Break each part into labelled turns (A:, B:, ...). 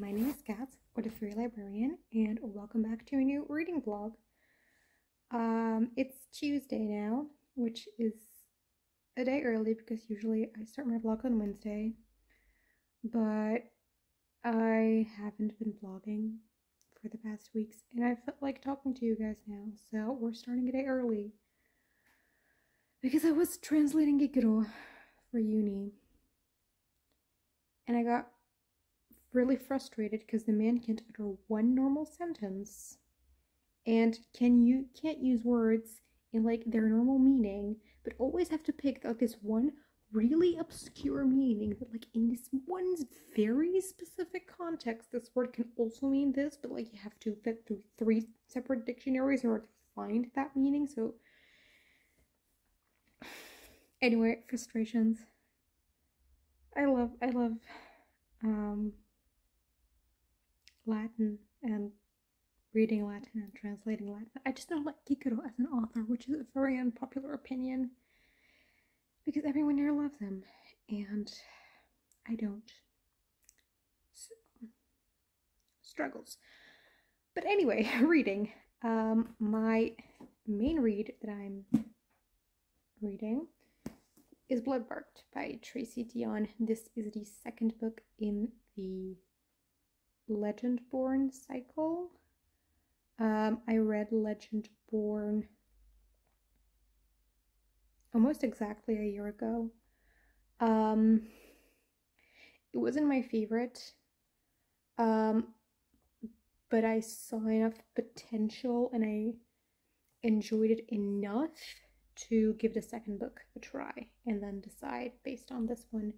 A: my name is Kat, or the Fairy Librarian, and welcome back to a new reading vlog. It's Tuesday now, which is a day early because usually I start my vlog on Wednesday, but I haven't been vlogging for the past weeks, and I felt like talking to you guys now, so we're starting a day early. Because I was translating Nicholls for uni, and I got really frustrated because the man can't utter one normal sentence and can't use words in like their normal meaning, but always have to pick like this one really obscure meaning that like in this one very specific context this word can also mean this, but like you have to vet through 3 separate dictionaries in order to find that meaning. So anyway, frustrations. I love Latin and reading Latin and translating Latin. I just don't like Nicholls as an author, which is a very unpopular opinion because everyone here loves him and I don't. So, struggles. But anyway, reading. My main read that I'm reading is Bloodmarked by Tracy Deonn. This is the 2nd book in the Legendborn cycle. I read Legendborn almost exactly a year ago. It wasn't my favorite, but I saw enough potential and I enjoyed it enough to give the 2nd book a try and then decide based on this one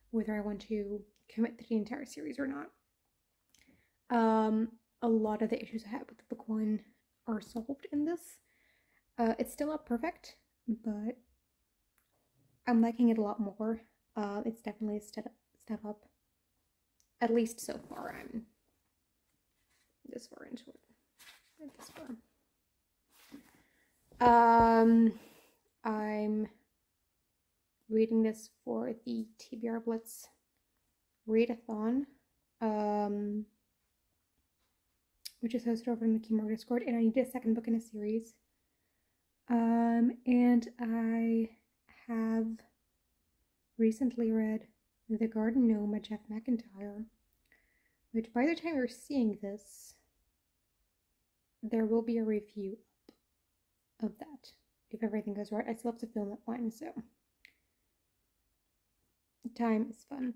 A: whether I want to commit to the entire series or not. A lot of the issues I had with book 1 are solved in this. It's still not perfect, but I'm liking it a lot more. It's definitely a step up. At least so far, I'm this far into it. This far. I'm reading this for the TBR Blitz readathon, which is hosted over in the Keyboard Discord, and I need a 2nd book in a series. And I have recently read The Garden Gnome by Jeff McIntyre, which by the time you're seeing this, there will be a review of that. If everything goes right, I still have to film that one, so time is fun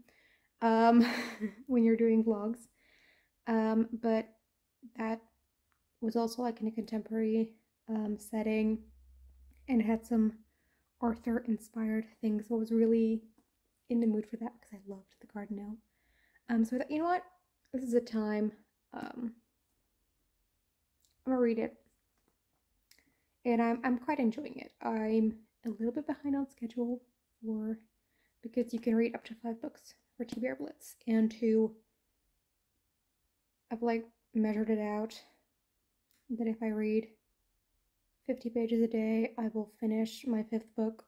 A: when you're doing vlogs. But that was also like in a contemporary setting and had some Arthur inspired things, so I was really in the mood for that because I loved The Garden Gnome. So I thought, you know what, this is a time I'm gonna read it, and I'm quite enjoying it. I'm a little bit behind on schedule because you can read up to 5 books for TBR Blitz, and I've like measured it out that if I read 50 pages a day, I will finish my 5th book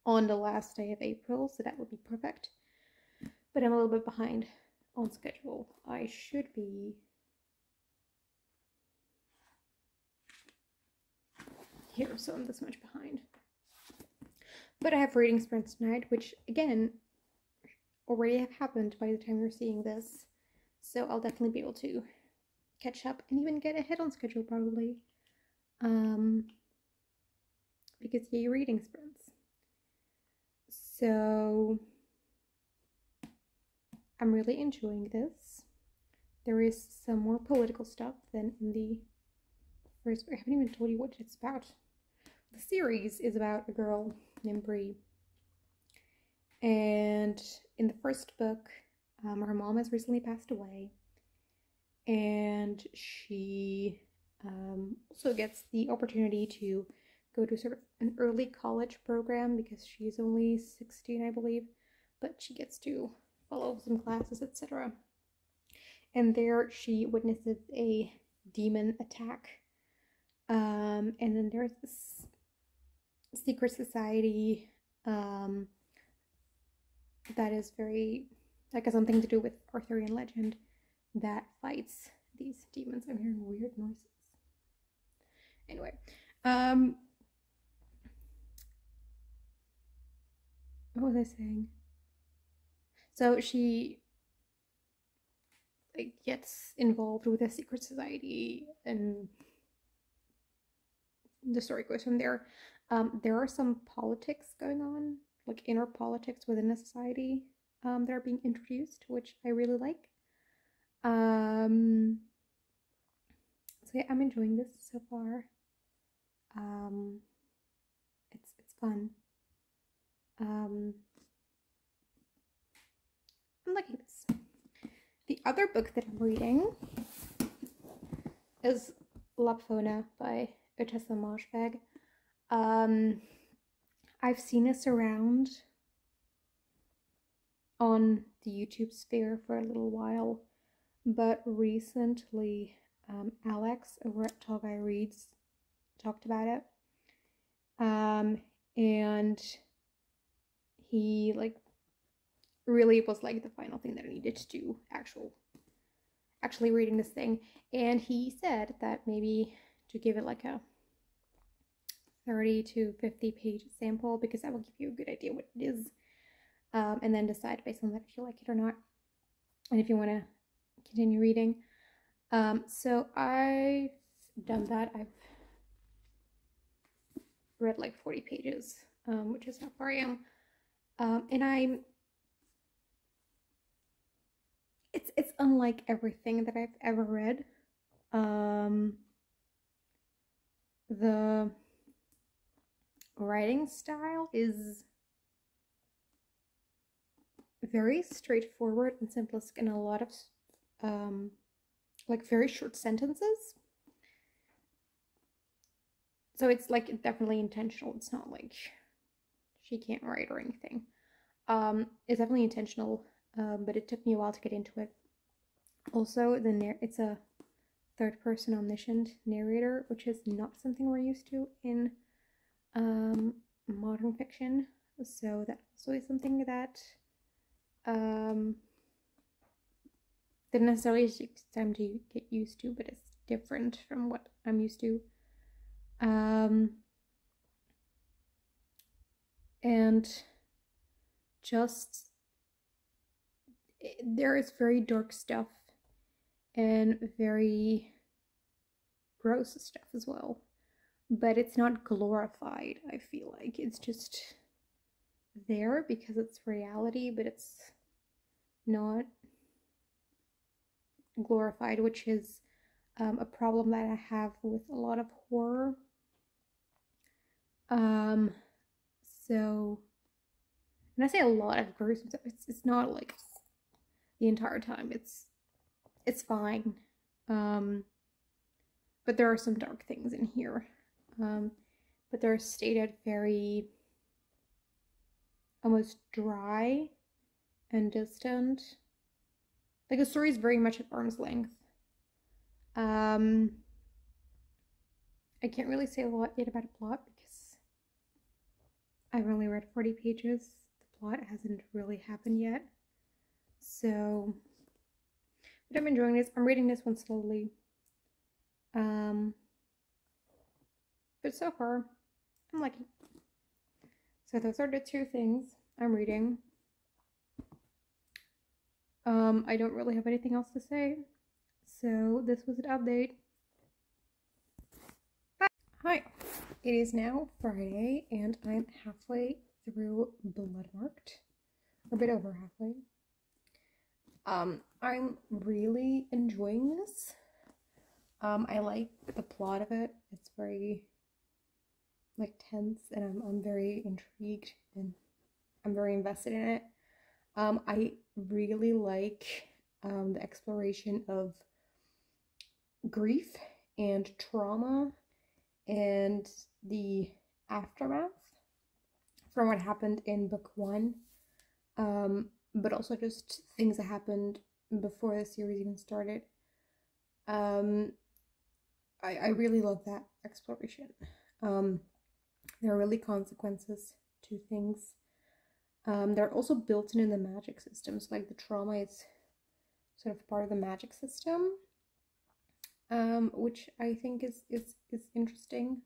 A: on the last day of April, so that would be perfect. But I'm a little bit behind on schedule. I should be here, so I'm this much behind. But I have reading sprints tonight, which again already have happened by the time you're seeing this, so I'll definitely be able to catch up and even get ahead on schedule probably, because yay reading sprints. So I'm really enjoying this. There is some more political stuff than in the first book. I haven't even told you what it's about. The series is about a girl named Bree, and in the first book, her mom has recently passed away, and she also gets the opportunity to go to sort of an early college program because she's only 16, I believe, but she gets to follow some classes, etc. And there she witnesses a demon attack, and then there's this secret society that is very, that has something to do with Arthurian legend, that fights these demons. I'm hearing weird noises. Anyway, what was I saying? So she like gets involved with a secret society, and the story goes from there. There are some politics going on, like inner politics within a society, that are being introduced, which I really like. So yeah, I'm enjoying this so far. It's fun. I'm liking this. The other book that I'm reading is Lapvona by Ottessa Moshfegh. I've seen this around on the YouTube sphere for a little while, but recently Alex over at Tall Guy Reads talked about it, and he like really was like the final thing that I needed to do actually reading this thing, and he said that maybe to give it like a 30 to 50 page sample, because that will give you a good idea what it is, and then decide based on that if you like it or not, and if you want to continue reading. So I've done that. I've read like 40 pages, which is how far I am, and it's unlike everything that I've ever read. The writing style is very straightforward and simplistic, and a lot of like very short sentences. So it's like definitely intentional. It's not like she can't write or anything. It's definitely intentional, but it took me a while to get into it. Also, it's a third-person omniscient narrator, which is not something we're used to in modern fiction. So that also is something that didn't necessarily take time to get used to, but it's different from what I'm used to. And just there is very dark stuff and very gross stuff as well, but it's not glorified. I feel like it's just there because it's reality, but it's not glorified, which is a problem that I have with a lot of horror. So, and I say a lot of gruesome stuff. It's not like the entire time. It's fine. But there are some dark things in here. But they're stated very almost dry and distant. Like the story is very much at arm's length. I can't really say a lot yet about a plot because I've only read 40 pages. The plot hasn't really happened yet. So, but I'm enjoying this. I'm reading this one slowly. But so far, I'm liking it. So those are the two things I'm reading. I don't really have anything else to say. So this was an update. Hi, it is now Friday and I'm halfway through Bloodmarked, or a bit over halfway. I'm really enjoying this. I like the plot of it. It's very like tense, and I'm very intrigued and I'm very invested in it. I really like the exploration of grief and trauma and the aftermath from what happened in book 1, but also just things that happened before the series even started. I really love that exploration. There are really consequences to things. They're also built in the magic systems, like the trauma is sort of part of the magic system, which I think is interesting.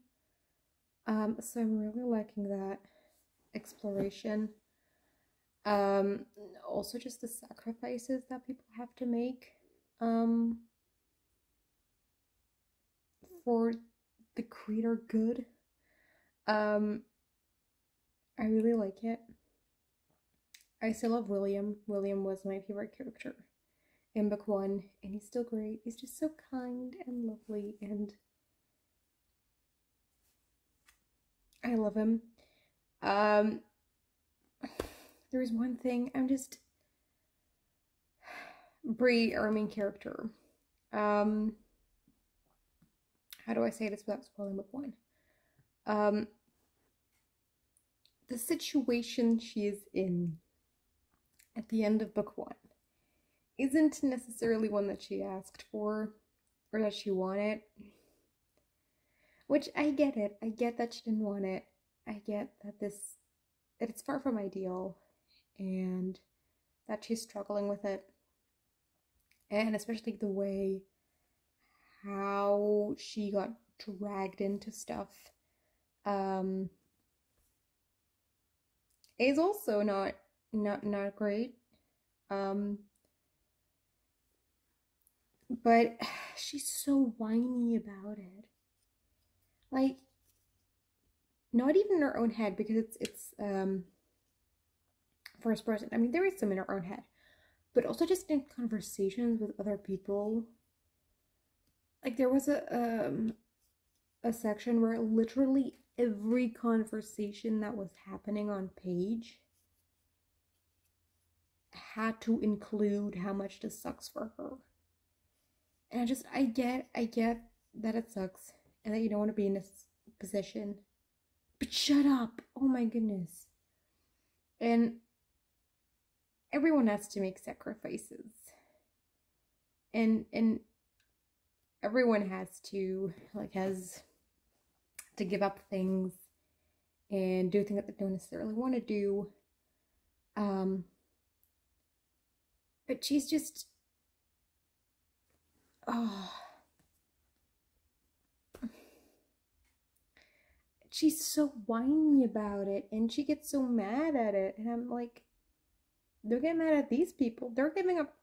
A: So I'm really liking that exploration. Also just the sacrifices that people have to make for the greater good. I really like it. I still love William. William was my favorite character in book 1, and he's still great. He's just so kind and lovely, and I love him. There's one thing, Bree, our main character. How do I say this without spoiling book 1? The situation she is in at the end of book 1 isn't necessarily one that she asked for or that she wanted. Which I get it. I get that she didn't want it. I get that it's far from ideal and that she's struggling with it. And especially the way how she got dragged into stuff is also not great. But she's so whiny about it. Like, not even in her own head, because it's first person. I mean, there is some in her own head, but also just in conversations with other people. Like, there was a section where literally every conversation that was happening on page had to include how much this sucks for her. And I get that it sucks and that you don't want to be in this position. But shut up. Oh my goodness. And everyone has to make sacrifices. And everyone has to give up things and do things that they don't necessarily want to do. But she's just she's so whiny about it, and she gets so mad at it, and I'm like, they're getting mad at these people. They're giving up,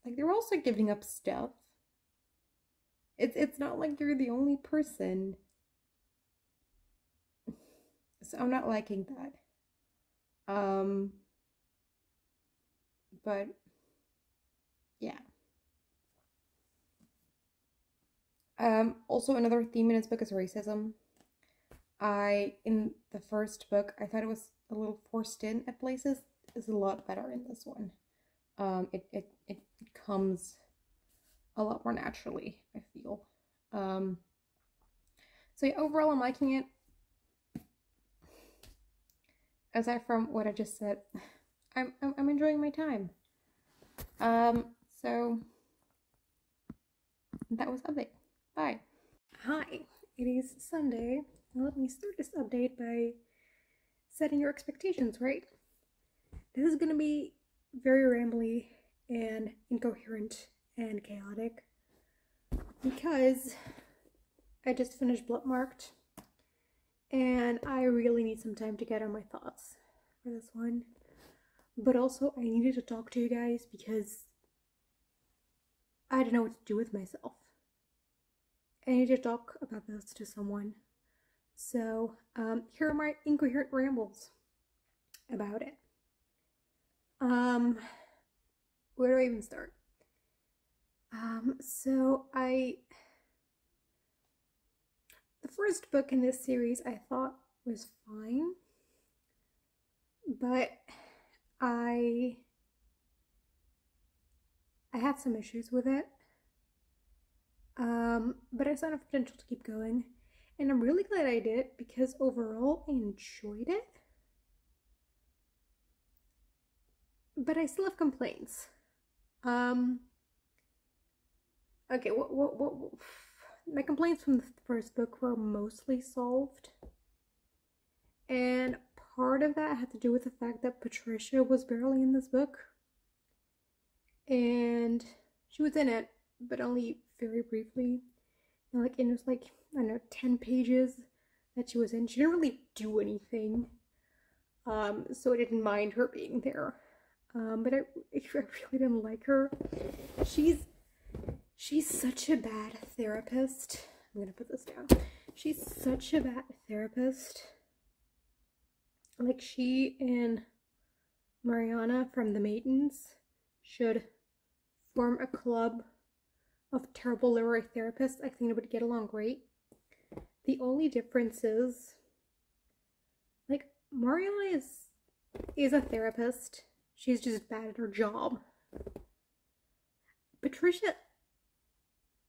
A: like, they're also giving up stuff. It's not like you're the only person. So I'm not liking that. But yeah. Also another theme in this book is racism. In the first book, I thought it was a little forced in at places. It's a lot better in this one. It comes a lot more naturally, I feel. So yeah, overall I'm liking it. Aside from what I just said, I'm enjoying my time. So that was update. Bye. Hi, it is Sunday. Let me start this update by setting your expectations right. This is gonna be very rambly and incoherent and chaotic because I just finished Bloodmarked and I really need some time to gather my thoughts for this one. But also I needed to talk to you guys because I don't know what to do with myself. I need to talk about this to someone. So here are my incoherent rambles about it. Where do I even start? The first book in this series I thought was fine, but I had some issues with it. But I saw enough potential to keep going, and I'm really glad I did because overall I enjoyed it. But I still have complaints. Okay, what my complaints from the first book were mostly solved. And part of that had to do with the fact that Patricia was barely in this book. And she was in it, but only very briefly. And like, it was like, I don't know, 10 pages that she was in. She didn't really do anything. So I didn't mind her being there. But I really didn't like her. She's such a bad therapist. I'm gonna put this down. She's such a bad therapist. Like, she and Mariana from the Maidens should form a club of terrible literary therapists. I think they would get along great. The only difference is, like, Mariana is a therapist. She's just bad at her job. Patricia,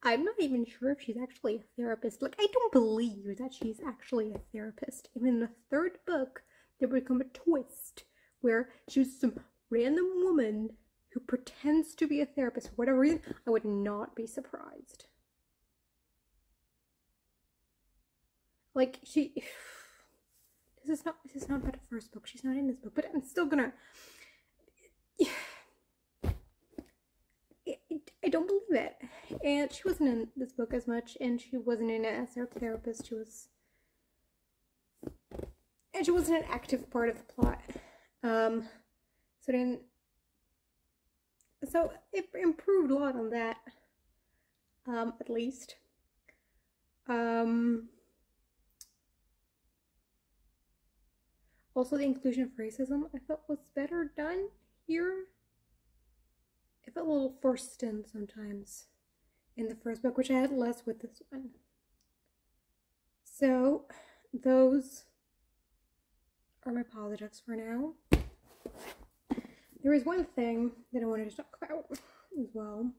A: I'm not even sure if she's actually a therapist. Like, I don't believe that she's actually a therapist. Even in the third book, there would come a twist where she's some random woman who pretends to be a therapist for whatever reason. I would not be surprised. Like, this is not about the first book. She's not in this book, but I'm still gonna. I don't believe it. And she wasn't in this book as much, and she wasn't in it as her therapist. She wasn't an active part of the plot. So it improved a lot on that. At least. Also, the inclusion of racism I felt was better done here. It felt a little forced in sometimes in the first book, which I had less with this one. So, those are my positives for now. There is one thing that I wanted to talk about as well.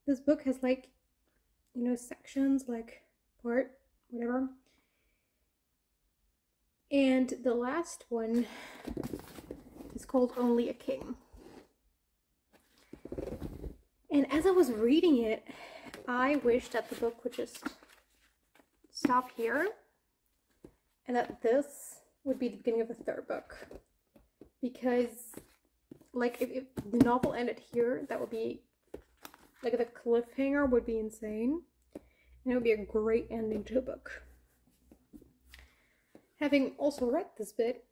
A: This book has, like, you know, sections, like part, whatever. And the last one is called Only a King. And as I was reading it, I wished that the book would just stop here and that this would be the beginning of the third book. Because, like, if the novel ended here, that would be, like, the cliffhanger would be insane. And it would be a great ending to a book. Having also read this bit,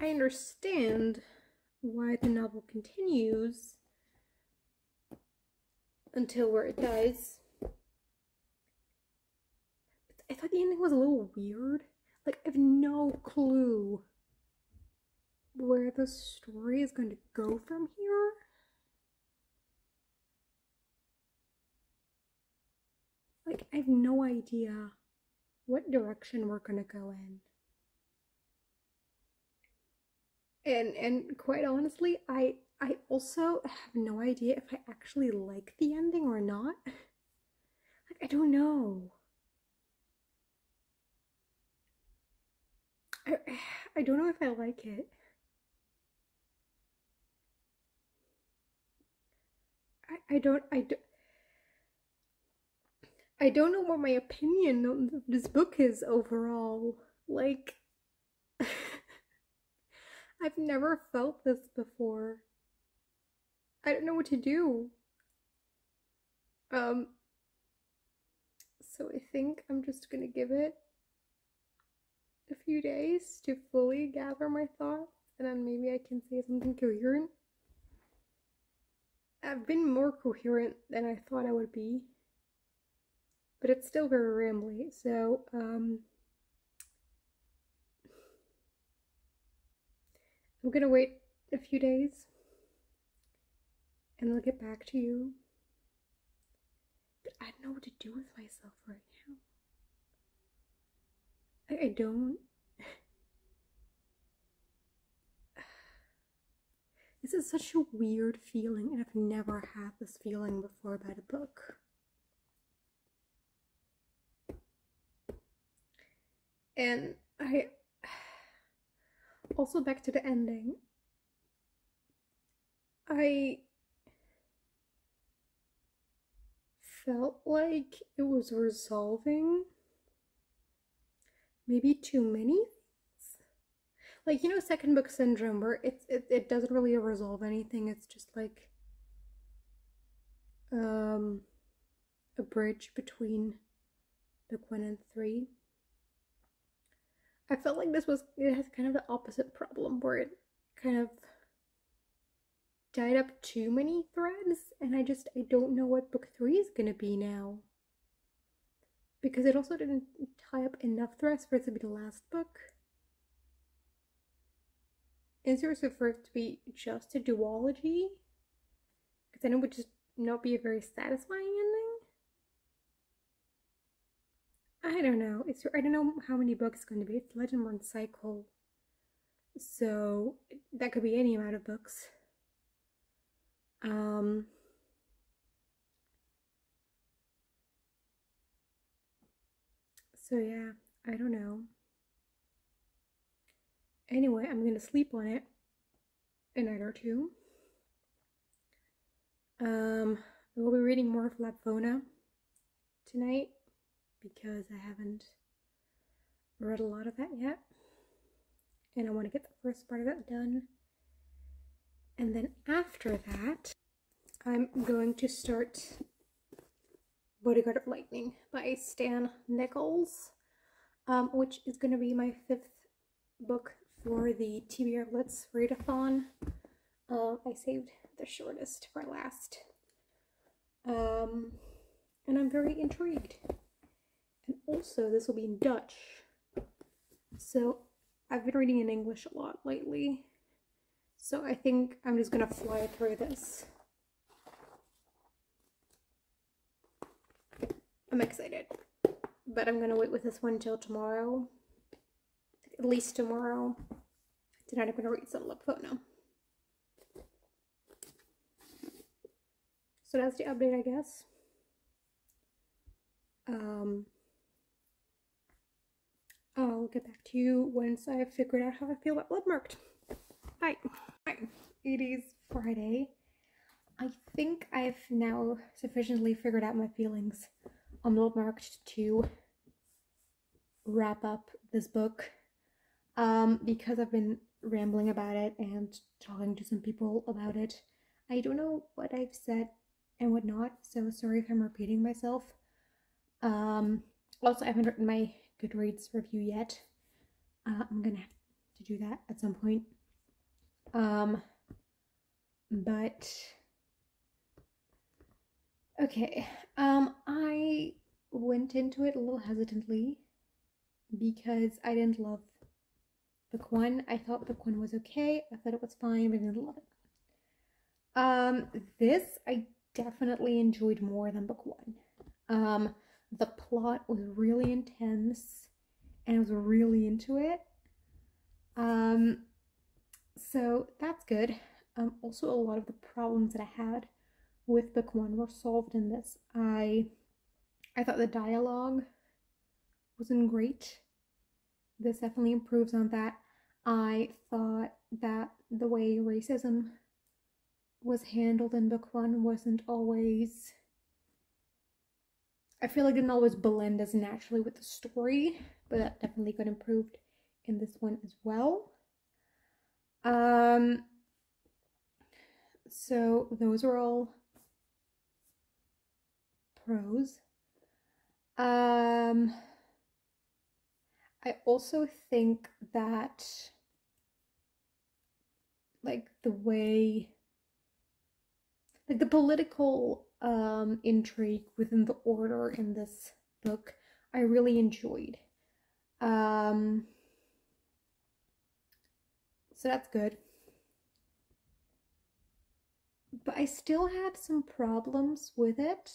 A: I understand why the novel continues until where it does. I thought the ending was a little weird. Like, I have no clue where the story is going to go from here. Like, I have no idea what direction we're going to go in. And quite honestly, I also have no idea if I actually like the ending or not. Like, I don't know. I don't know if I like it. I don't know what my opinion of this book is overall. Like, I've never felt this before. I don't know what to do. So I think I'm just gonna give it a few days to fully gather my thoughts, and then maybe I can say something coherent. I've been more coherent than I thought I would be, but it's still very rambly, so, I'm gonna wait a few days, and I'll get back to you. But I don't know what to do with myself right now. I don't. This is such a weird feeling, and I've never had this feeling before about a book. And also back to the ending. I felt like it was resolving maybe too many things. Like, you know, second book syndrome, where it doesn't really resolve anything. It's just like, a bridge between book 1 and 3. I felt like it has kind of the opposite problem where it kind of tied up too many threads, and I don't know what book 3 is gonna be now. Because it also didn't tie up enough threads for it to be the last book. Is there for it to be just a duology? Because then it would just not be a very satisfying ending. I don't know. I don't know how many books it's going to be. It's Legendborn cycle, so that could be any amount of books. So yeah, I don't know. Anyway, I'm gonna sleep on it a night or two. We'll be reading more of Lapvona tonight because I haven't read a lot of that yet, and I want to get the first part of that done. And then after that, I'm going to start Bodyguard of Lightning by Nicholls, which is going to be my 5th book for the TBR Blitz readathon. I saved the shortest for last. And I'm very intrigued. And also, this will be in Dutch. So, I've been reading in English a lot lately. So, I think I'm just gonna fly through this. I'm excited. But I'm gonna wait with this one till tomorrow. At least tomorrow. Tonight I'm gonna read some Lapvona. So that's the update, I guess. I'll get back to you once I've figured out how I feel about Bloodmarked. Bye. Hi. It is Friday. I think I've now sufficiently figured out my feelings on Bloodmarked to wrap up this book. Because I've been rambling about it and talking to some people about it. I don't know what I've said and what not, so sorry if I'm repeating myself. Also, I haven't written my Goodreads review yet. I'm gonna have to do that at some point. But okay. I went into it a little hesitantly because I didn't love book 1. I thought book 1 was okay. I thought it was fine, but I didn't love it. This I definitely enjoyed more than book 1. The plot was really intense, and I was really into it. So that's good. Also, a lot of the problems that I had with book 1 were solved in this. I thought the dialogue wasn't great. This definitely improves on that. I thought that the way racism was handled in book 1 wasn't always... I feel like it didn't always blend as naturally with the story, but that definitely got improved in this one as well. So those are all pros. I also think that, like, the way, like, the political intrigue within the order in this book, I really enjoyed. So that's good. But I still had some problems with it.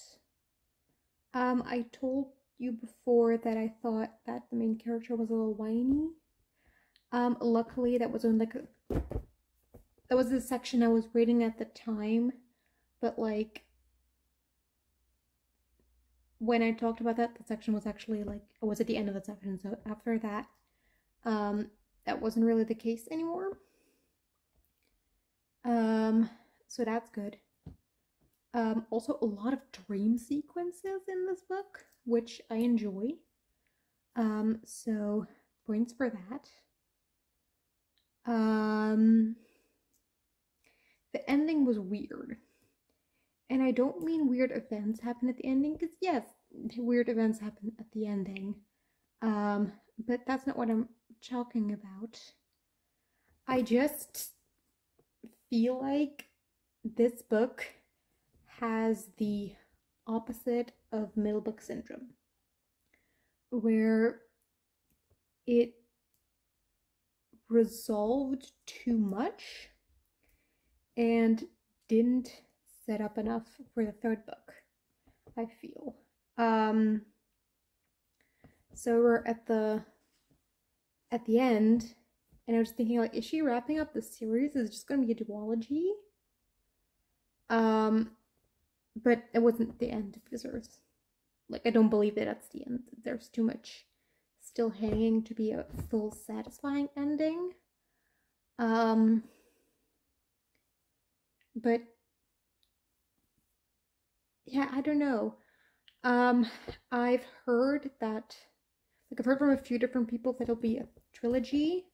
A: I told you before that I thought that the main character was a little whiny. Luckily that was that was the section I was reading at the time, but like when I talked about that, the section was actually like, it was at the end of the section, so after that, that wasn't really the case anymore. So that's good. Also a lot of dream sequences in this book, which I enjoy. So points for that. The ending was weird. And I don't mean weird events happen at the ending, because yes, weird events happen at the ending. But that's not what I'm talking about. I just feel like this book has the opposite of middle book syndrome, where it resolved too much and didn't set up enough for the third book, I feel. So we're at the end, and I was thinking, like, is she wrapping up the series? Is it just going to be a duology? But it wasn't the end, because there's, like, I don't believe that that's the end. There's too much still hanging to be a full satisfying ending. But yeah, I don't know. I've heard that, like, I've heard from a few different people that it'll be a trilogy.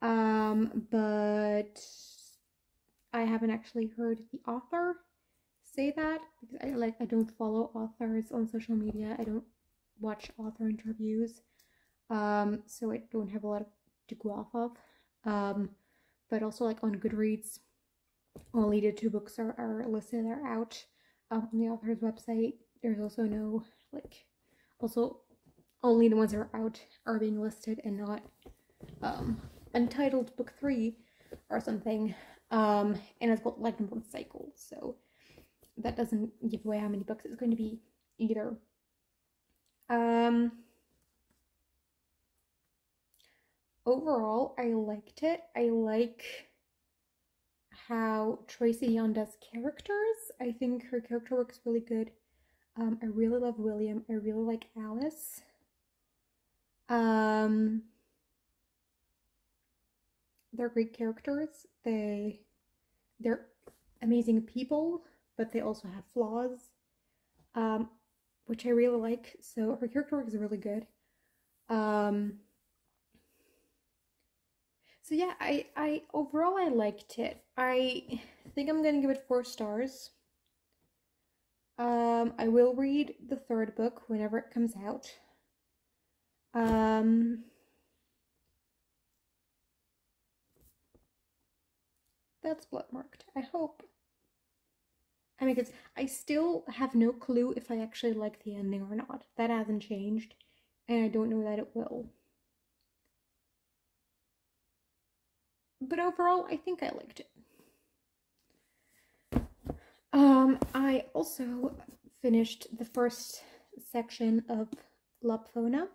A: But I haven't actually heard the author say that, because I don't follow authors on social media. I don't watch author interviews. So I don't have a lot to go off of. But also, like, on Goodreads, only the 2 books are listed, are out on the author's website. There's also no, like, also only the ones that are out are being listed, and not Untitled Book 3 or something. And it's called Legendborn Cycle, so that doesn't give away how many books it's going to be either. Overall, I liked it. I like how Tracy Deonn does characters. I think her character work is really good. I really love William. I really like Alice. They're great characters. They're amazing people, but they also have flaws, which I really like. So her character work is really good. So yeah, I overall I liked it. I think I'm gonna give it 4 stars. I will read the 3rd book whenever it comes out. That's Bloodmarked. I hope. I mean, because I still have no clue if I actually like the ending or not. That hasn't changed, and I don't know that it will. But overall, I think I liked it. I also finished the first section of Lapvona.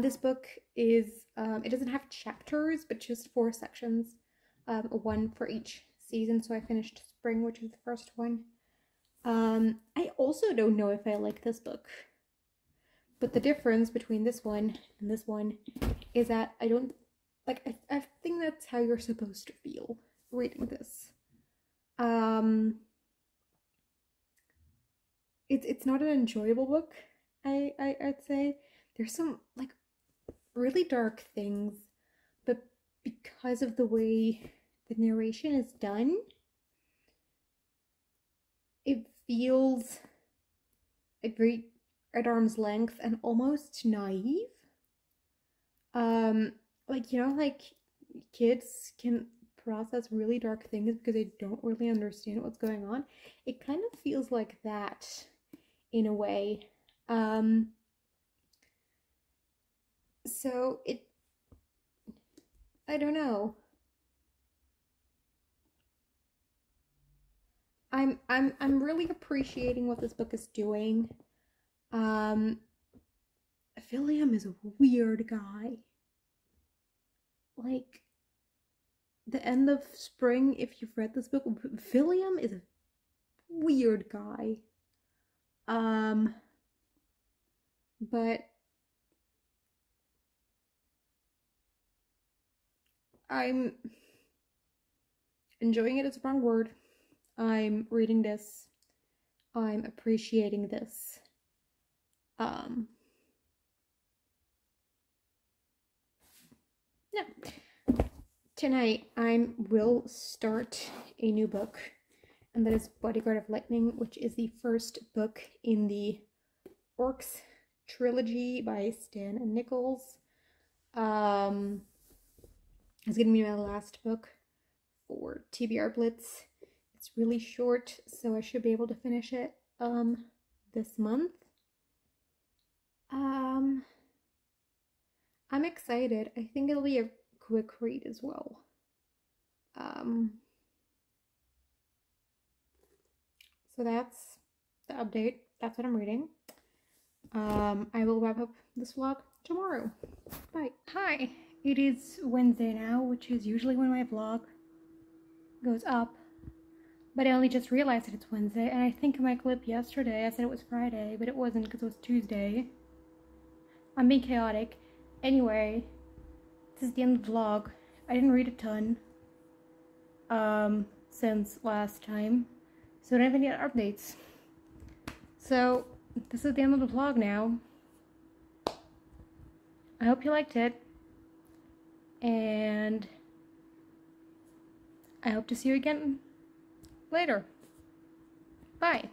A: This book is, it doesn't have chapters, but just 4 sections, 1 for each season. So I finished Spring, which was the first one. I also don't know if I like this book, but the difference between this one and this one is that I don't, like, I think that's how you're supposed to feel reading this. It's not an enjoyable book, I'd say. There's some, like, really dark things, but because of the way the narration is done, it feels like very at arm's length and almost naive. Like, you know, like, kids can process really dark things because they don't really understand what's going on. It kind of feels like that in a way. So I don't know. I'm really appreciating what this book is doing. William is a weird guy. Like, the end of Spring, if you've read this book, William is a weird guy. But I'm enjoying it, is a wrong word. I'm reading this. I'm appreciating this. Yeah. Tonight I will start a new book, and that is Bodyguard of Lightning, which is the first book in the Orcs trilogy by Stan and Nicholls. It's gonna be my last book for TBR Blitz. It's really short, so I should be able to finish it this month. I'm excited. I think it'll be a quick read as well. So that's the update. That's what I'm reading. I will wrap up this vlog tomorrow. Bye. Hi, it is Wednesday now, which is usually when my vlog goes up. But I only just realized that it's Wednesday, and I think in my clip yesterday I said it was Friday, but it wasn't because it was Tuesday. I'm being chaotic. Anyway, this is the end of the vlog. I didn't read a ton since last time, so I don't have any updates. So this is the end of the vlog now. I hope you liked it, and I hope to see you again later. Bye.